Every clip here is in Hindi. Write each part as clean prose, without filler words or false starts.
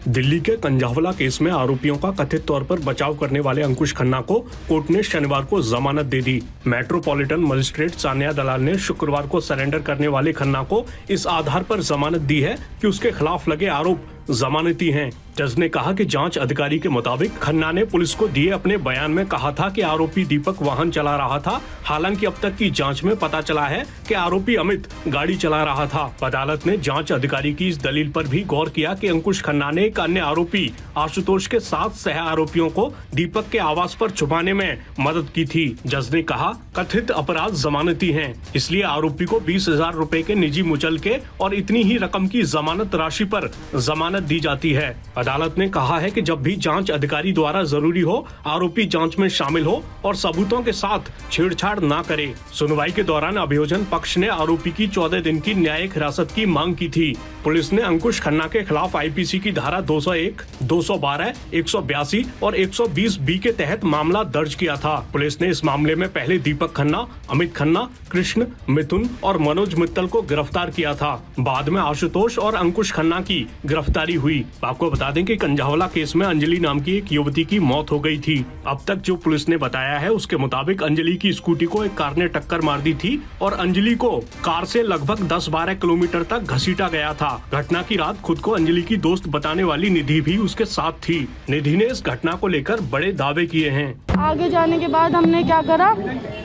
दिल्ली के कंझावला केस में आरोपियों का कथित तौर पर बचाव करने वाले अंकुश खन्ना को कोर्ट ने शनिवार को जमानत दे दी। मेट्रोपॉलिटन मजिस्ट्रेट सान्या दलाल ने शुक्रवार को सरेंडर करने वाले खन्ना को इस आधार पर जमानत दी है कि उसके खिलाफ लगे आरोप जमानती हैं। जज ने कहा कि जांच अधिकारी के मुताबिक खन्ना ने पुलिस को दिए अपने बयान में कहा था कि आरोपी दीपक वाहन चला रहा था। हालांकि अब तक की जांच में पता चला है कि आरोपी अमित गाड़ी चला रहा था। अदालत ने जांच अधिकारी की इस दलील पर भी गौर किया कि अंकुश खन्ना ने एक अन्य आरोपी आशुतोष के 7 सह आरोपियों को दीपक के आवास पर छुपाने में मदद की थी। जज ने कहा कथित अपराध जमानती हैं, इसलिए आरोपी को 20,000 रुपए के निजी मुचलके और इतनी ही रकम की जमानत राशि पर जमानत दी जाती है। अदालत ने कहा है कि जब भी जांच अधिकारी द्वारा जरूरी हो, आरोपी जांच में शामिल हो और सबूतों के साथ छेड़छाड़ ना करे। सुनवाई के दौरान अभियोजन पक्ष ने आरोपी की 14 दिन की न्यायिक हिरासत की मांग की थी। पुलिस ने अंकुश खन्ना के खिलाफ आईपीसी की धारा 201, 212, 182 और 120 बी के तहत मामला दर्ज किया था। पुलिस ने इस मामले में पहले दीपक खन्ना, अमित खन्ना, कृष्ण, मिथुन और मनोज मित्तल को गिरफ्तार किया था। बाद में आशुतोष और अंकुश खन्ना की गिरफ्तारी हुई। आपको बता दें कि कंझावला केस में अंजलि नाम की एक युवती की मौत हो गई थी। अब तक जो पुलिस ने बताया है उसके मुताबिक अंजलि की स्कूटी को एक कार ने टक्कर मार दी थी और अंजलि को कार से लगभग 10-12 किलोमीटर तक घसीटा गया था। घटना की रात खुद को अंजलि की दोस्त बताने वाली निधि भी उसके साथ थी। निधि ने इस घटना को लेकर बड़े दावे किए हैं। आगे जाने के बाद हमने क्या करा,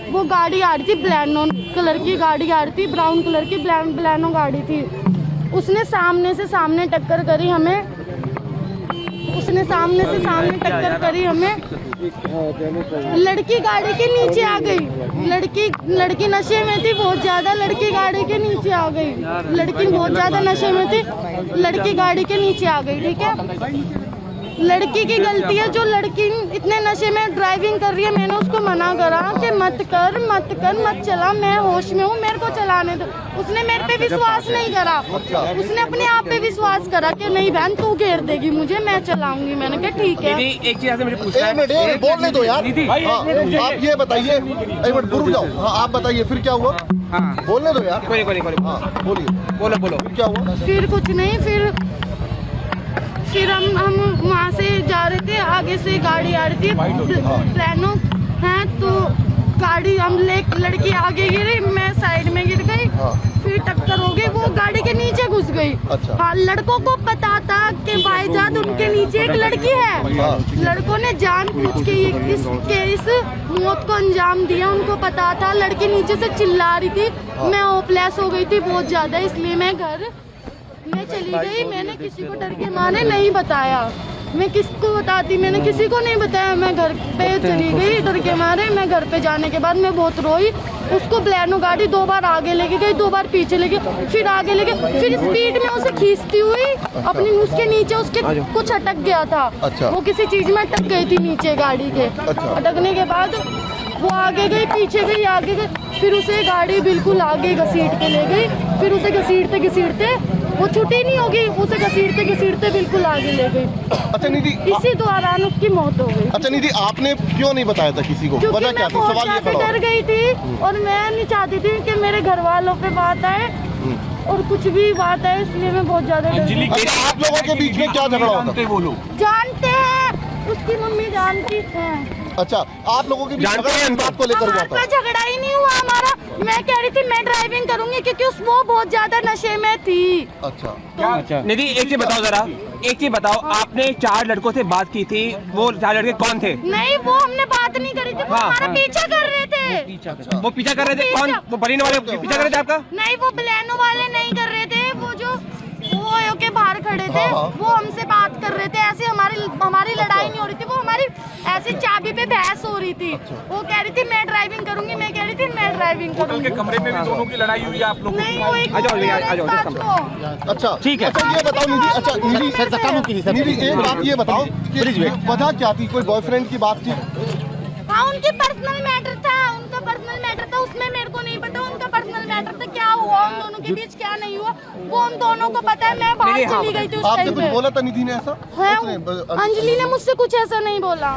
वो गाड़ी आ रही थी, ब्लैनो कलर की गाड़ी आ रही थी, ब्राउन कलर की ब्लैनो गाड़ी थी। उसने सामने से सामने टक्कर करी हमें, टक्कर करी हमें। लड़की गाड़ी के नीचे आ गई। लड़की नशे में थी बहुत ज्यादा, लड़की गाड़ी के नीचे आ गई। लड़की बहुत ज्यादा नशे में थी, लड़की गाड़ी के नीचे आ गई। ठीक है, लड़की की गलती है जो लड़की इतने नशे में ड्राइविंग कर रही है। मैंने उसको मना करा कि मत चला, मैं होश में हूँ, मेरे को चलाने दो। उसने मेरे पे विश्वास नहीं करा, उसने अपने आप पे विश्वास करा कि नहीं बहन तू घेर देगी मुझे, मैं चलाऊंगी। मैंने कहा ठीक है। एक चीज मुझे पूछना है, बोलने दो यार। आप ये बताइए, एक मिनट रुक जाओ। हाँ आप बताइए फिर क्या हुआ। हाँ बोलने दो यार। कोई बोलिए, बोलो फिर क्या हुआ। फिर कुछ नहीं, फिर हम वहाँ से जा रहे थे, आगे से गाड़ी आ रही थी प्लानो है, तो गाड़ी लड़की आगे गिरी, मैं साइड में गिर गई। फिर टक्कर हो गई, वो गाड़ी के नीचे घुस गई। अच्छा। हाँ, लड़कों को पता था कि भाईजान उनके नीचे एक लड़की है। लड़कों ने जानबूझ के इस मौत को अंजाम दिया। उनको पता था, लड़की नीचे से चिल्ला रही थी, मैं होपलेस हो गई थी बहुत ज्यादा, इसलिए मैं चली गई। मैंने किसी को डर के मारे नहीं बताया, मैं किसको बताती, मैंने किसी को नहीं बताया। मैं घर पे चली गई डर के मारे। मैं घर पे जाने के बाद मैं बहुत रोई। उसको ब्लैनो गाड़ी 2 बार आगे लेके गई, 2 बार पीछे लेके, फिर आगे लेके, फिर स्पीड में उसे खींचती हुई अपनी उसके नीचे उसके कुछ अटक गया था। अच्छा। वो किसी चीज में अटक गई थी नीचे गाड़ी के। अच्छा। अटकने के बाद वो आगे गई, पीछे गई, आगे गई, फिर उसे गाड़ी बिल्कुल आगे घसीट के ले गई। फिर उसे घसीटते वो छुट्टी नहीं होगी, उसे घसीटते बिल्कुल आगे ले गई। अच्छा निधि, इसी दौरान उसकी मौत हो गई। अच्छा निधि, आपने क्यों नहीं बताया था किसी को? वजह क्या थी? सवाल ये खड़ा डर गई थी और मैं नहीं चाहती थी कि मेरे घर वालों पे बात आए और कुछ भी बात आए, इसलिए मैं बहुत ज्यादा डर गई। अच्छा, आप लोगों के बीच में क्या झगड़ा होता है? जानते हैं, उसकी मम्मी जानती है। अच्छा, आप लोगों के बीच बात को लेकर हुआ था? झगड़ा ही नहीं हुआ हमारा। मैं कह रही थी मैं ड्राइविंग करूंगी क्योंकि वो बहुत ज्यादा नशे में थी। अच्छा। निधि एक चीज बताओ जरा, एक चीज बताओ, आपने 4 लड़कों से बात की थी, वो 4 लड़के कौन थे? नहीं, वो हमने बात नहीं करी थी, वो हमारा पीछा कर रहे थे। वो पीछा कर रहे थे? कौन? वो बरीनो वाले पीछा कर रहे थे आपका? नहीं, वो ब्लैनो वाले नहीं कर रहे थे, वो जो ओयो के बाहर खड़े थे, वो हमसे बात कर रहे थे। ऐसे हमारी लड़ाई नहीं हो रही थी, वो हमारी ऐसी चाबी पे बहस हो रही थी। वो कह रही थी मैं ड्राइविंग करूंगी, मैं कह रही थी मैं ड्राइविंग करूंगी। के कमरे में भी दोनों की लड़ाई हुई आप लोगों की? नहीं, वो एक अच्छा ठीक है। अच्छा ये बताओ निधि, अच्छा निधि एक बात ये बताओ कि वजह क्या थी? कोई बॉयफ्रेंड की बात थी? हाँ, उनकी पर्सनल मैटर था, उनका पर्सनल मैटर था, उसमें मेरे को नहीं पता उनका पर्सनल मैटर था। क्या हुआ उन दोनों के बीच, क्या नहीं हुआ, वो उन दोनों को पता है। मैं बाहर चली गई थी उस आपने टाइम कुछ पे। बोला था निधि ने ऐसा? अंजलि ने मुझसे कुछ ऐसा नहीं बोला।